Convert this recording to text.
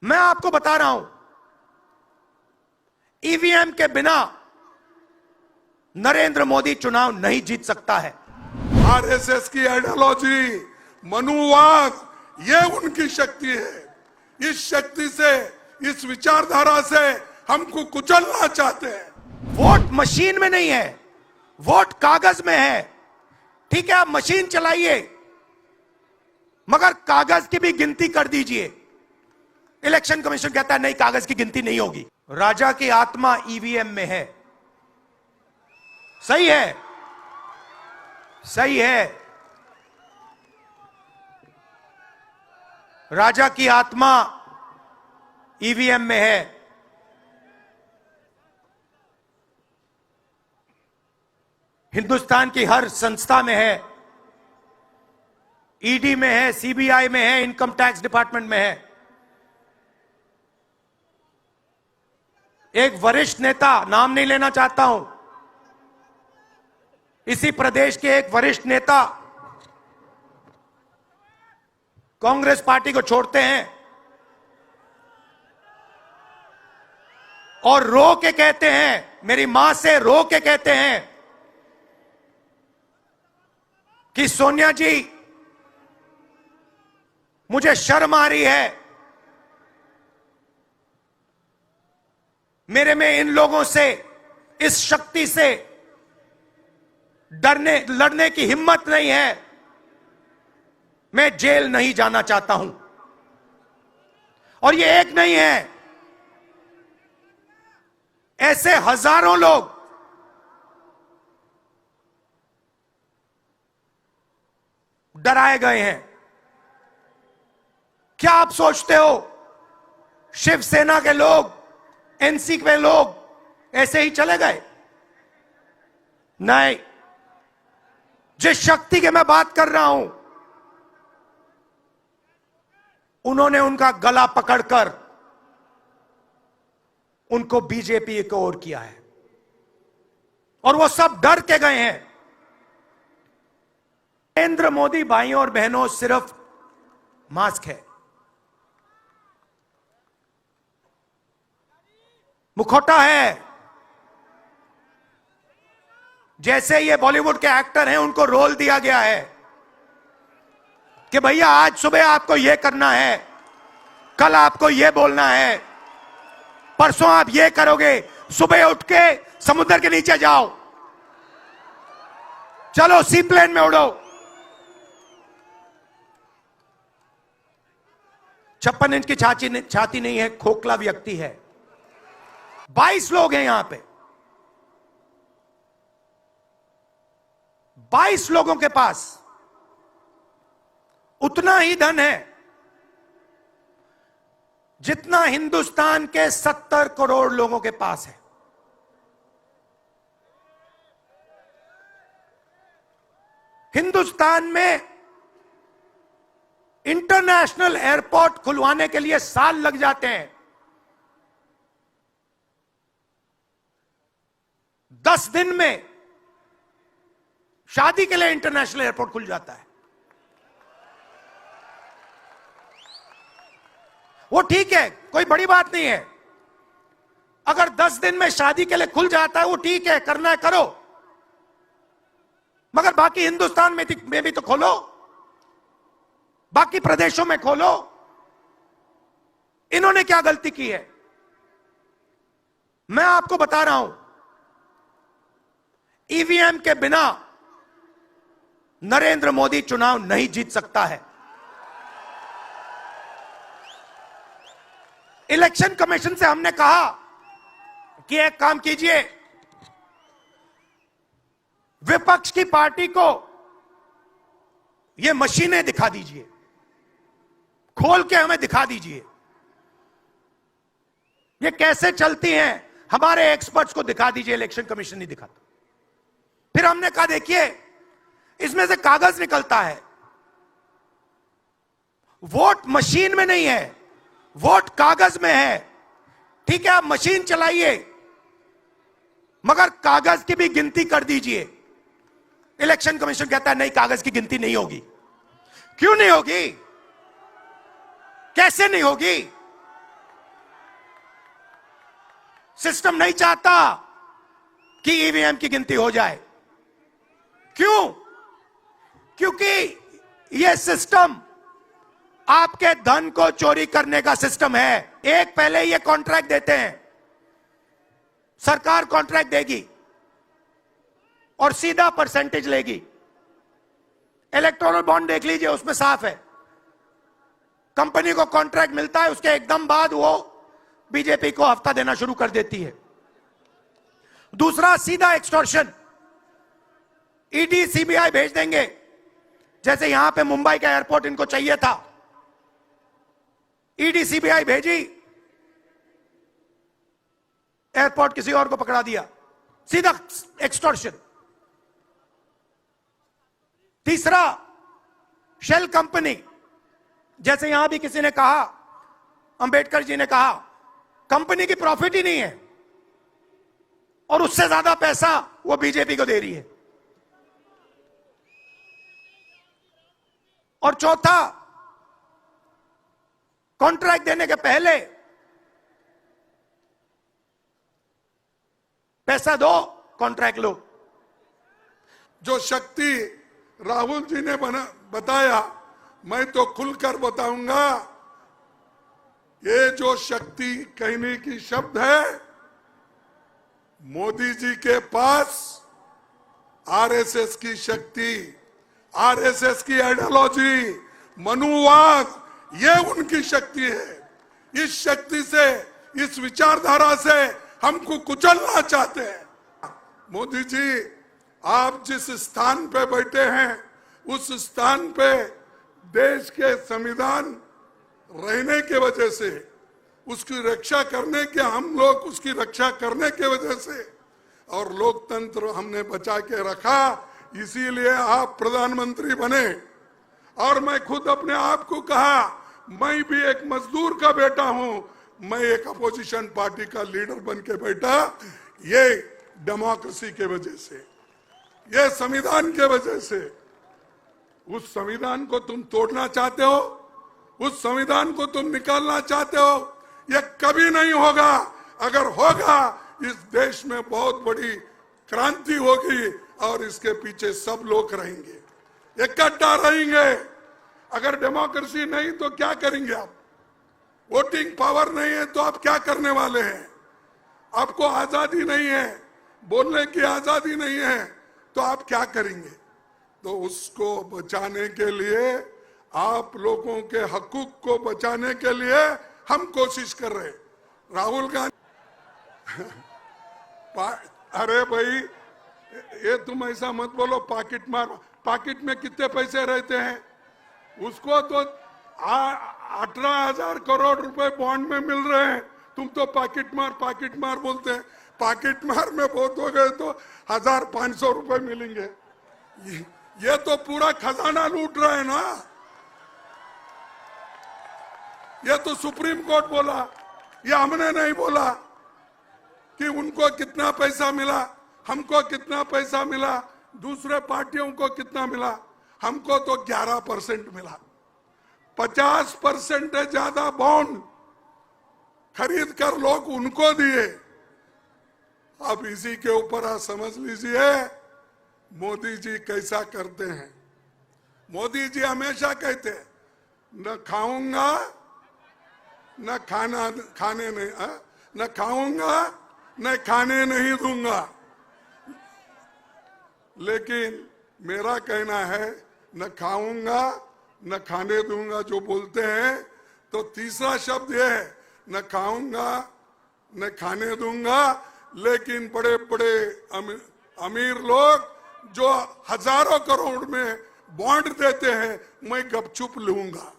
मैं आपको बता रहा हूं, ईवीएम के बिना नरेंद्र मोदी चुनाव नहीं जीत सकता है। आरएसएस की आइडियोलॉजी, मनुवाद, ये उनकी शक्ति है। इस शक्ति से, इस विचारधारा से हमको कुचलना चाहते हैं। वोट मशीन में नहीं है, वोट कागज में है। ठीक है, आप मशीन चलाइए, मगर कागज की भी गिनती कर दीजिए। इलेक्शन कमीशन कहता है नहीं, कागज की गिनती नहीं होगी। राजा की आत्मा ईवीएम में है। सही है, सही है। राजा की आत्मा ईवीएम में है। हिंदुस्तान की हर संस्था में है, ईडी में है, सीबीआई में है, इनकम टैक्स डिपार्टमेंट में है। एक वरिष्ठ नेता, नाम नहीं लेना चाहता हूं, इसी प्रदेश के एक वरिष्ठ नेता कांग्रेस पार्टी को छोड़ते हैं और रो के कहते हैं, मेरी मां से रो के कहते हैं कि सोनिया जी, मुझे शर्म आ रही है, मेरे में इन लोगों से, इस शक्ति से लड़ने की हिम्मत नहीं है, मैं जेल नहीं जाना चाहता हूं। और ये एक नहीं है, ऐसे हजारों लोग डराए गए हैं। क्या आप सोचते हो शिवसेना के लोग, एनसी के लोग ऐसे ही चले गए? नहीं, जिस शक्ति की मैं बात कर रहा हूं, उन्होंने उनका गला पकड़कर उनको बीजेपी की ओर किया है और वो सब डर के गए हैं। नरेंद्र मोदी भाइयों और बहनों सिर्फ मास्क है, मुखौटा है। जैसे ये बॉलीवुड के एक्टर हैं, उनको रोल दिया गया है कि भैया आज सुबह आपको ये करना है, कल आपको ये बोलना है, परसों आप ये करोगे, सुबह उठ के समुद्र के नीचे जाओ, चलो सी प्लेन में उड़ो। 56 इंच की छाती नहीं है, खोखला व्यक्ति है। 22 लोग हैं यहां पे, 22 लोगों के पास उतना ही धन है जितना हिंदुस्तान के 70 करोड़ लोगों के पास है। हिंदुस्तान में इंटरनेशनल एयरपोर्ट खुलवाने के लिए साल लग जाते हैं। 10 दिन में शादी के लिए इंटरनेशनल एयरपोर्ट खुल जाता है। वो ठीक है, कोई बड़ी बात नहीं है। अगर 10 दिन में शादी के लिए खुल जाता है, वो ठीक है, करना है करो, मगर बाकी हिंदुस्तान में भी तो खोलो, बाकी प्रदेशों में खोलो। इन्होंने क्या गलती की है? मैं आपको बता रहा हूं, ईवीएम के बिना नरेंद्र मोदी चुनाव नहीं जीत सकता है। इलेक्शन कमीशन से हमने कहा कि एक काम कीजिए, विपक्ष की पार्टी को ये मशीनें दिखा दीजिए, खोल के हमें दिखा दीजिए ये कैसे चलती हैं, हमारे एक्सपर्ट्स को दिखा दीजिए। इलेक्शन कमीशन नहीं दिखाता। फिर हमने कहा देखिए, इसमें से कागज निकलता है, वोट मशीन में नहीं है, वोट कागज में है। ठीक है, आप मशीन चलाइए, मगर कागज की भी गिनती कर दीजिए। इलेक्शन कमीशन कहता है नहीं, कागज की गिनती नहीं होगी। क्यों नहीं होगी? कैसे नहीं होगी? सिस्टम नहीं चाहता कि ईवीएम की गिनती हो जाए। क्यों? क्योंकि यह सिस्टम आपके धन को चोरी करने का सिस्टम है। एक पहले ये कॉन्ट्रैक्ट देते हैं, सरकार कॉन्ट्रैक्ट देगी और सीधा परसेंटेज लेगी। इलेक्टोरल बॉन्ड देख लीजिए, उसमें साफ है, कंपनी को कॉन्ट्रैक्ट मिलता है, उसके एकदम बाद वो बीजेपी को हफ्ता देना शुरू कर देती है। दूसरा, सीधा एक्सटॉर्शन, ईडी सीबीआई भेज देंगे। जैसे यहां पे मुंबई का एयरपोर्ट इनको चाहिए था, ईडी सीबीआई भेजी, एयरपोर्ट किसी और को पकड़ा दिया, सीधा एक्सटॉर्शन। तीसरा, शेल कंपनी, जैसे यहां भी किसी ने कहा, अंबेडकर जी ने कहा, कंपनी की प्रॉफिट ही नहीं है और उससे ज्यादा पैसा वो बीजेपी को दे रही है। और चौथा, कॉन्ट्रैक्ट देने के पहले पैसा दो, कॉन्ट्रैक्ट लो। जो शक्ति राहुल जी ने बताया, मैं तो खुलकर बताऊंगा, ये जो शक्ति कहने की शब्द है, मोदी जी के पास आरएसएस की शक्ति, आरएसएस की आइडियोलॉजी, मनुवाद, ये उनकी शक्ति है। इस शक्ति से, इस विचारधारा से हमको कुचलना चाहते हैं। मोदी जी, आप जिस स्थान पे बैठे हैं, उस स्थान पे देश के संविधान रहने के वजह से, उसकी रक्षा करने के, हम लोग उसकी रक्षा करने के वजह से, और लोकतंत्र हमने बचा के रखा, इसीलिए आप प्रधानमंत्री बने। और मैं खुद अपने आप को कहा, मैं भी एक मजदूर का बेटा हूं, मैं एक अपोजिशन पार्टी का लीडर बन के बैठा, ये डेमोक्रेसी के वजह से, ये संविधान के वजह से। उस संविधान को तुम तोड़ना चाहते हो, उस संविधान को तुम निकालना चाहते हो, ये कभी नहीं होगा। अगर होगा, इस देश में बहुत बड़ी क्रांति होगी और इसके पीछे सब लोग रहेंगे, इकट्ठा रहेंगे। अगर डेमोक्रेसी नहीं तो क्या करेंगे आप? वोटिंग पावर नहीं है तो आप क्या करने वाले हैं? आपको आजादी नहीं है, बोलने की आजादी नहीं है, तो आप क्या करेंगे? तो उसको बचाने के लिए, आप लोगों के हकूक को बचाने के लिए हम कोशिश कर रहे हैं। राहुल गांधी अरे भाई, ये तुम ऐसा मत बोलो, पॉकेट मार। पॉकेट में कितने पैसे रहते हैं? उसको तो 18,000 करोड़ रुपए बॉन्ड में मिल रहे हैं, तुम तो पॉकेट मार बोलते हैं। पॉकेट मार में बहुत हो गए तो 1,500 रुपए मिलेंगे। ये तो पूरा खजाना लूट रहे हैं ना। ये तो सुप्रीम कोर्ट बोला, ये हमने नहीं बोला कि उनको कितना पैसा मिला, हमको कितना पैसा मिला, दूसरे पार्टियों को कितना मिला। हमको तो 11% मिला। 50% ज्यादा बॉन्ड खरीद कर लोग उनको दिए। अब इसी के ऊपर आप समझ लीजिए मोदी जी कैसा करते हैं। मोदी जी हमेशा कहते हैं, न खाऊंगा न खाने नहीं, न खाऊंगा न खाने नहीं दूंगा। लेकिन मेरा कहना है, न खाऊंगा न खाने दूंगा जो बोलते हैं, तो तीसरा शब्द यह है, न खाऊंगा न खाने दूंगा। लेकिन बड़े बड़े अमीर लोग जो हजारों करोड़ में बॉन्ड देते हैं, मैं गपचुप लूंगा।